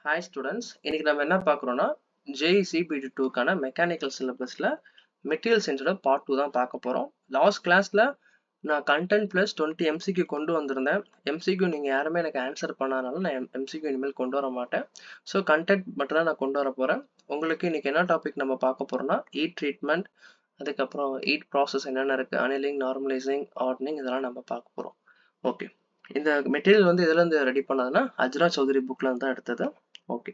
Hi students, இன்னைக்கு நம்ம என்ன பார்க்குறோம்னா JEC PT2 க்கான மெக்கானிக்கல் சிலபஸ்ல மெட்டீரியல் சயின்ஸோட பார்ட் 2 தான் பார்க்க போறோம். லாஸ்ட் கிளாஸ்ல நான் கண்டென்ட் பிளஸ் 20 MCQ கொண்டு வந்திருந்தேன். MCQ நீங்க யாருமே எனக்கு ஆன்சர் பண்ணாதனால நான் MCQ இனிமேல் கொண்டு வர மாட்டேன். ஸோ கண்டென்ட் மட்டும் தான் நான் கொண்டு வர போறேன். உங்களுக்கு இன்னைக்கு என்ன டாபிக் நம்ம பார்க்க போறோம்னா ஹீட் ட்ரீட்மெண்ட், அதுக்கப்புறம் ஹீட் ப்ராசஸ் என்னென்ன இருக்கு, அனலிங், நார்மலைசிங், ஹார்டனிங் இதெல்லாம் நம்ம பார்க்க போறோம். ஓகே, இந்த மெட்டீரியல் வந்து எதுல இருந்து ரெடி பண்ணதுன்னா அஜ்ரா சௌத்ரி புக்ல இருந்து தான் எடுத்தது. ஓகே,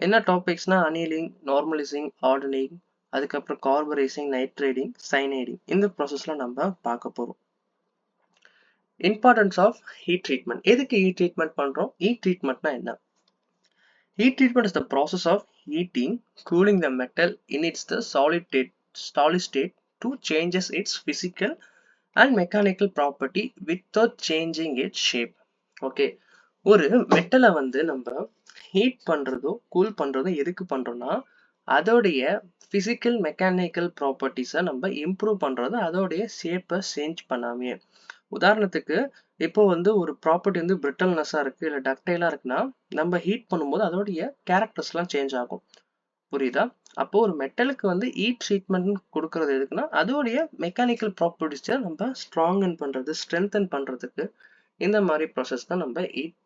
என்ன டாபிக்ஸ்னா அனீலிங், நார்மலைசிங், ஹார்டனிங், அதுக்கப்புறம் கார்பரைசிங், நைட்ரேட்டிங், சைனைடிங் இந்த ப்ராசஸ்ல நம்ம பார்க்க போறோம். Importance of heat treatment. எதுக்கு ஹீட் ட்ரீட்மெண்ட் பண்றோம்? ஹீட் ட்ரீட்மெண்ட்னா என்ன? Heat treatment is the process of heating, cooling the metal in its the solid state to changes its physical and mechanical property without changing its shape. Okay, ஒரு மெட்டலை வந்து நம்ம heat பண்றதோ cool பண்றதோ எதுக்கு பண்றோம்னா அதோடைய பிசிக்கல் மெக்கானிக்கல் ப்ராப்பர்ட்டிஸை நம்ம improve பண்றது, அதோடைய ஷேப்பை சேஞ்ச் பண்ணாமே. உதாரணத்துக்கு இப்போ வந்து ஒரு ப்ராப்பர்ட்டி வந்து பிரிட்டல்னஸா இருக்கு இல்லை டக்டைலா இருக்குன்னா நம்ம ஹீட் பண்ணும்போது அதோடைய கேரக்டர்ஸ்லாம் சேஞ்ச் ஆகும். புரியுதா? அப்போ ஒரு மெட்டலுக்கு வந்து ஹீட் ட்ரீட்மெண்ட் கொடுக்கறது எதுக்குன்னா அதோடைய மெக்கானிக்கல் ப்ராப்பர்ட்டிஸை நம்ம ஸ்ட்ராங்கன் பண்றது, ஸ்ட்ரென்தன் பண்றதுக்கு இந்த மாதிரி ப்ராசஸ் தான் நம்ம ஹீட்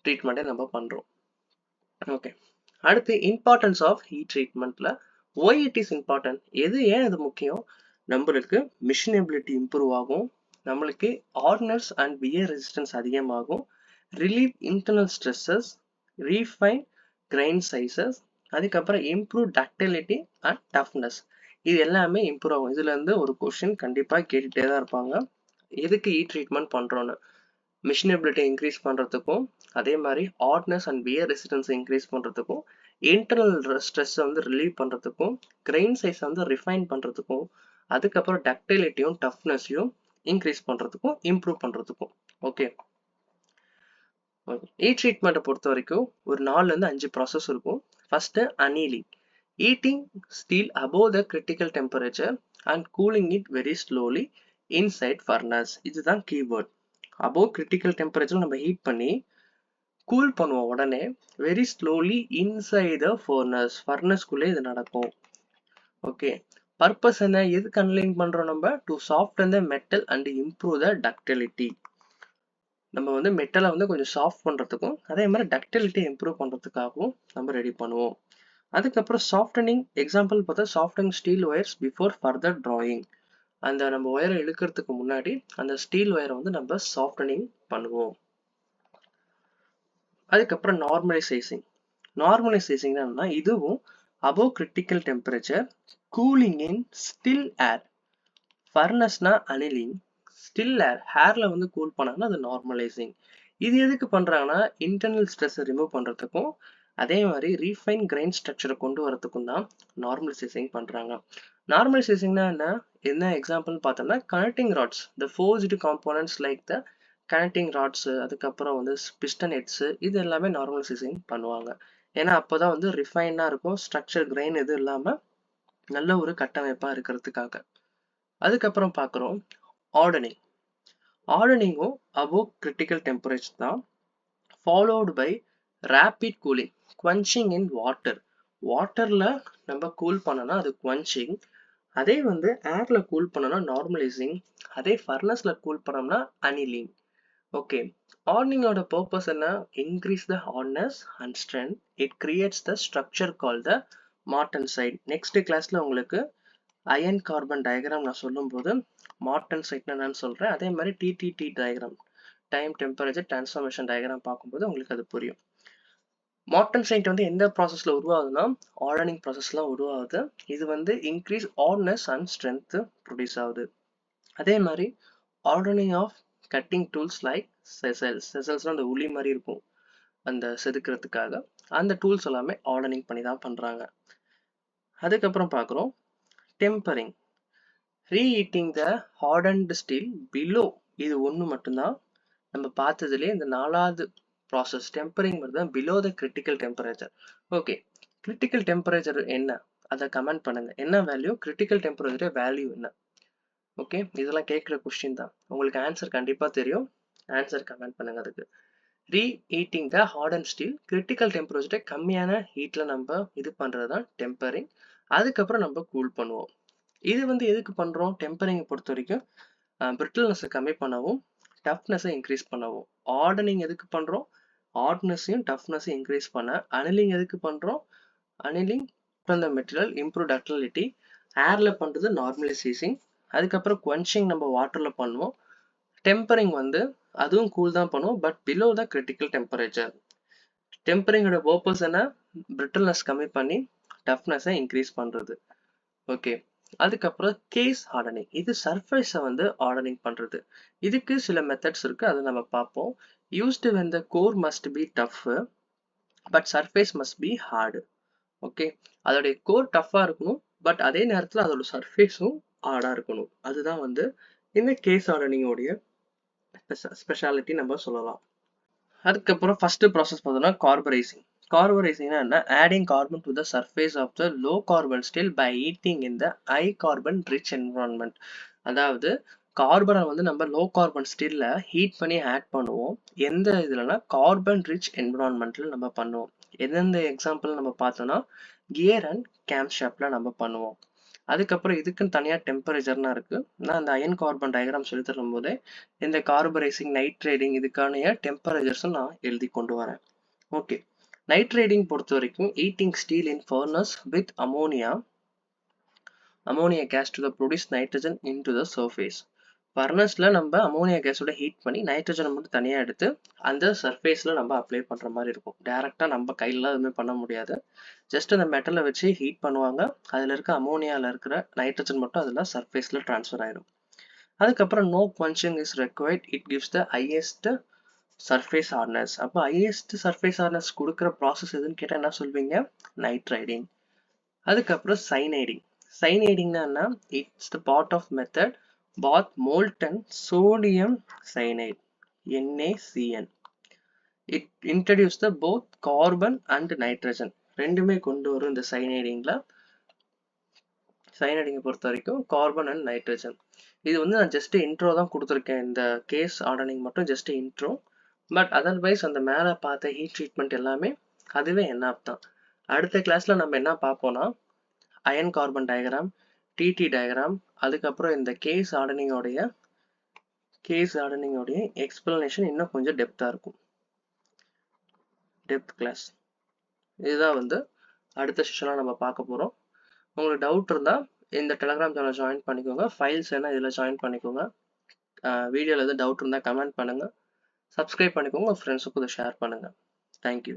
ட்ரீட்மெண்ட்டை நம்ம பண்றோம். ஓகே, அடுத்து இம்பார்ட்டன்ஸ் ஆஃப் ஹீட் ட்ரீட்மெண்ட்ல ஒய் இட் இஸ் இம்பார்ட்டன்ட், ஏன் இது முக்கியம்? நம்மளுக்கு மிஷினபிலிட்டி இம்ப்ரூவ் ஆகும், நம்மளுக்கு ஹார்ட்னஸ் அண்ட் வியர் ரெசிஸ்டன்ஸ் அதிகமாகும், relieve internal stresses, refine grain sizes, அதுக்கப்புறம் இம்ப்ரூவ் டக்டிலிட்டி அண்ட் டஃப்னஸ், இது எல்லாமே இம்ப்ரூவ் ஆகும். இதுல இருந்து ஒரு கொஸ்டின் கண்டிப்பா கேட்டுட்டே தான் இருப்பாங்க, எதுக்கு ஹீட் ட்ரீட்மெண்ட் பண்றோன்னு. மிஷினபிலிட்டி இன்க்ரீஸ் பண்றதுக்கும், அதே மாதிரி hardness and wear resistance increase பண்றதுக்கும், இன்டர்னல் ஸ்ட்ரெஸ் வந்து ரிலீவ் பண்றதுக்கும், கிரெயின் சைஸ் வந்து ரிஃபைன் பண்றதுக்கும், அதுக்கப்புறம் டக்டிலிட்டியும் டஃப்னஸையும் இன்க்ரீஸ் பண்றதுக்கும், இம்ப்ரூவ் பண்றதுக்கும். ஓகே, ஹீட் ட்ரீட்மெண்ட்டை பொறுத்த வரைக்கும் ஒரு 4 இருந்து 5 ப்ராசஸ் இருக்கும். First annealing, heating steel above the critical temperature and cooling it very slowly inside furnace. இதுதான் கீவேர்ட். above critical temperature நம்ம ஹீட் பண்ணி கூல் பண்ணுவோம் உடனே வெரி ஸ்லோலி இன்சைட் த ஃபர்னஸ்குள்ளே இது நடக்கும். ஓகே, பர்பஸ் என்ன? எதுக்கு அனலைன் பண்றோம்? நம்ம to soften the metal and improve the ductility. நம்ம வந்து மெட்டலை வந்து கொஞ்சம் சாஃப்ட் பண்றதுக்கும் அதே மாதிரி டக்டிலிட்டி இம்ப்ரூவ் பண்றதுக்காகவும் நம்ம ரெடி பண்ணுவோம். அதுக்கப்புறம் சாஃப்டனிங், எக்ஸாம்பிள் பார்த்தா softening steel wires before further drawing. அந்த நம்ம ஒயரை இழுக்கிறதுக்கு முன்னாடி அந்த ஸ்டீல் ஒயரை வந்து நம்ம சாஃப்டனிங் பண்ணுவோம். அதுக்கப்புறம் நார்மலைசேஷன் என்னன்னா இதுவும் above critical temperature cooling in still air. ஃபர்னஸ்னா அனலிங், ஸ்டில் ஏர்ல வந்து கூல் பண்ணாங்கன்னா அது நார்மலைசிங். இது எதுக்கு பண்றாங்கன்னா இன்டர்னல் ஸ்ட்ரெஸ் ரிமூவ் பண்றதுக்கும் அதே மாதிரி ரீஃபைன் கிரைன் ஸ்ட்ரக்சரை கொண்டு வரதுக்கும் தான் நார்மலைசேஷன் பண்றாங்க. நார்மலைசேஷன்னா என்ன எக்ஸாம்பிள் பார்த்தோம்னா connecting rods, the forced components like the connecting rods, அதுக்கப்புறம் வந்து பிஸ்டன் ஹெட்ஸ், இது எல்லாமே நார்மலைசேஷன் பண்ணுவாங்க. ஏன்னா அப்போதான் வந்து ரிஃபைனா இருக்கும், ஸ்ட்ரக்சர் கிரைன் எதுவும் இல்லாம நல்ல ஒரு கட்டமைப்பா இருக்கிறதுக்காக. அதுக்கப்புறம் பார்க்குறோம் ஹார்டனிங். ஹார்டனிங்கும் above critical temperature தான், followed by rapid cooling, quenching in water. வாட்டர்ல நம்ம கூல் பண்ணனா அது quenching, அதே வந்து ஏர்ல கூல் பண்ணனா நார்மலைசிங், அதே ஃபர்னஸ்ல கூல் பண்ணோம்னா அனிலிங். ஓகே, ஹார்டனிங்கோட பர்பஸ் என்ன? Increase the hardness and strength. It creates the structure call the martensite. Next கிளாஸ்ல உங்களுக்கு அயன் கார்பன் டயக்ராம் நான் சொல்லும்போது மார்டன்சைட் என்னன்னு சொல்றேன். அதே மாதிரி TTT diagram, time temperature transformation diagram பார்க்கும்போது உங்களுக்கு அது புரியும். மார்டன்சைட் வந்து எந்த ப்ராசஸ்ல உருவாகுதுன்னா ஹார்டனிங் ப்ராசஸ்ல உருவாகுது. இது வந்து increase hardness and strength produce ஆகுது. அதே மாதிரி hardening of cutting tools like chisels அந்த உளி மாதிரி இருக்கும் அந்த செதுக்கிறதுக்காக, அந்த டூல்ஸ் எல்லாமே ஹார்டனிங் பண்ணி தான் பண்றாங்க. அதுக்கப்புறம் பார்க்குறோம் டெம்பரிங், ரீஹீட்டிங் த ஹார்டன்டு ஸ்டீல் பிலோ. இது ஒன்று மட்டும்தான் நம்ம பார்த்ததுலேயே இந்த 4வது ப்ராசஸ் டெம்பரிங் தான் below the critical temperature. Okay, critical temperature என்ன அதை கமெண்ட் பண்ணுங்க. என்ன வேல்யூ கிரிட்டிக்கல் டெம்பரேச்சர் வேல்யூ என்ன? ஓகே, இதெல்லாம் கேட்குற கொஸ்டின் தான், உங்களுக்கு ஆன்சர் கண்டிப்பாக தெரியும். ஆன்சர் கமெண்ட் பண்ணுங்க அதுக்கு. ரீஹீட்டிங் த ஹார்டன் ஸ்டீல் கிரிட்டிக்கல் டெம்பரேச்சரை கம்மியான ஹீட்டில் நம்ம இது பண்ணுறது தான் டெம்பரிங். அதுக்கப்புறம் நம்ம கூல் பண்ணுவோம். இது வந்து எதுக்கு பண்ணுறோம்? டெம்பரிங்கை பொறுத்த வரைக்கும் பிரிட்டில்னஸை கம்மி பண்ணவும் டஃப்னஸை இன்க்ரீஸ் பண்ணவும். ஹார்டனிங் எதுக்கு பண்ணுறோம்? ஹார்ட்னஸையும் டஃப்னஸையும் இன்க்ரீஸ் பண்ண. அனலிங் எதுக்கு பண்ணுறோம்? Annealing from the material improve ductility. ஏரில் பண்ணுறது நார்மலைசேஷன். அதுக்கப்புறம் குவென்ச்சிங் நம்ம வாட்டரில் பண்ணுவோம். டெம்பரிங் வந்து அதுவும் கூல் தான் பண்ணுவோம், but below the critical temperature. டெம்பரிங்கோட பர்பஸ் என்ன? பிரிட்டில்னஸ் கம்மி பண்ணி டஃப்னஸை இன்க்ரீஸ் பண்ணுறது. ஓகே, அதுக்கப்புறம் கேஸ் ஹார்டனிங். இது சர்ஃபேஸை வந்து ஹார்டனிங் பண்ணுறது. இதுக்கு சில மெத்தட்ஸ் இருக்குது, அதை நம்ம பார்ப்போம். Used when the core must be tough but surface must be hard. Okay, அதோடைய கோர் டஃப்பாக இருக்கணும், பட் அதே நேரத்தில் அதோட சர்ஃபேஸும் ஹார்டாக இருக்கணும். அதுதான் வந்து இந்த கேஸ் ஹார்டனிங்கோடைய ஸ்பெஷாலிட்டி நம்ம சொல்லலாம். அதுக்கப்புறம் ஃபர்ஸ்ட் ப்ராசஸ் பார்த்தோம்னா கார்பரைசிங். கார்பரைசிங்னா என்ன? Adding carbon to the surface of the low carbon steel by heating in the high carbon rich environment. அதாவது கார்பனை வந்து நம்ம லோ கார்பன் ஸ்டீல்ல ஹீட் பண்ணி ஆட் பண்ணுவோம். எந்த இதுலனா கார்பன் ரிச் என்விரான்மெண்ட்ல நம்ம பண்ணுவோம். எந்தெந்த எக்ஸாம்பிள் நம்ம பார்த்தோம்னா கியர் அண்ட் கேம் ஷாப்ல நம்ம பண்ணுவோம். அதுக்கப்புறம் இதுக்குன்னு தனியாக டெம்பரேச்சர்னா இருக்கு. நான் அந்த அயன் கார்பன் டயக்ராம் சொல்லி தரும் போதே இந்த கார்பரைசிங், நைட்ரேட்டிங் இதுக்கான டெம்பரேச்சர்ஸும் நான் எழுதி கொண்டு வரேன். ஓகே, நைட்ரேட்டிங் பொறுத்த வரைக்கும் heating steel in furnace with ammonia gas to the produce nitrogen into the surface. ஃபர்னஸ்ல நம்ம அமோனியா கேஸோட ஹீட் பண்ணி நைட்ரஜனை மட்டும் தனியாக எடுத்து அந்த சர்ஃபேஸில் நம்ம அப்ளை பண்ணுற மாதிரி இருக்கும். டேரெக்டாக நம்ம கையிலலாம் எதுவுமே பண்ண முடியாது. ஜஸ்ட் அந்த மெட்டலை வச்சு ஹீட் பண்ணுவாங்க. அதில் இருக்க அமோனியாவில் இருக்கிற நைட்ரஜன் மட்டும் அதில் சர்ஃபேஸில் ட்ரான்ஸ்ஃபர் ஆயிடும். அதுக்கப்புறம் no quenching is required. It gives the highest surface hardness. அப்போ ஹையஸ்ட் சர்ஃபேஸ் ஹார்ட்னஸ் கொடுக்குற ப்ராசஸ் எதுன்னு கேட்டால் என்ன சொல்வீங்க? நைட்ரைடிங். அதுக்கப்புறம் சைனைடிங். சைனைடிங்னா என்ன? It's the part of method bath molten sodium cyanide NaCN. It introduce the both carbon and nitrogen. ரெண்டுமே கொண்டு வரும் இந்த சைனைடிங்ல. சைனைடிங்கை பொறுத்த வரைக்கும் கார்பன் அண்ட் நைட்ரஜன். இது வந்து நான் ஜஸ்ட் இன்ட்ரோ தான் கொடுத்துருக்கேன். இந்த கேஸ் ஹார்டனிங் மட்டும் ஜஸ்ட் இன்ட்ரோ. பட் அதர்வைஸ் அந்த மேலே பார்த்த ஹீட் ட்ரீட்மெண்ட் எல்லாமே அதுவே என்ன தான். அடுத்த கிளாஸ்ல நம்ம என்ன பார்ப்போம்னா iron carbon diagram, TT diagram, அதுக்கப்புறம் இந்த கேஸ் ஹார்டனிங்கோடைய எக்ஸ்பிளனேஷன் இன்னும் கொஞ்சம் டெப்த்தாக இருக்கும். டெப்த் கிளாஸ் இதுதான் வந்து அடுத்த செஷனாக நம்ம பார்க்க போகிறோம். உங்களுக்கு டவுட் இருந்தால் இந்த டெலகிராம் சேனல் ஜாயின் பண்ணிக்கோங்க. ஃபைல்ஸ் என்ன இதில் ஜாயின் பண்ணிக்கோங்க. வீடியோவில் எதுவும் டவுட் இருந்தால் கமெண்ட் பண்ணுங்கள். சப்ஸ்கிரைப் பண்ணிக்கோங்க. உங்கள் ஃப்ரெண்ட்ஸுக்கு இதை ஷேர் பண்ணுங்கள். தேங்க்யூ.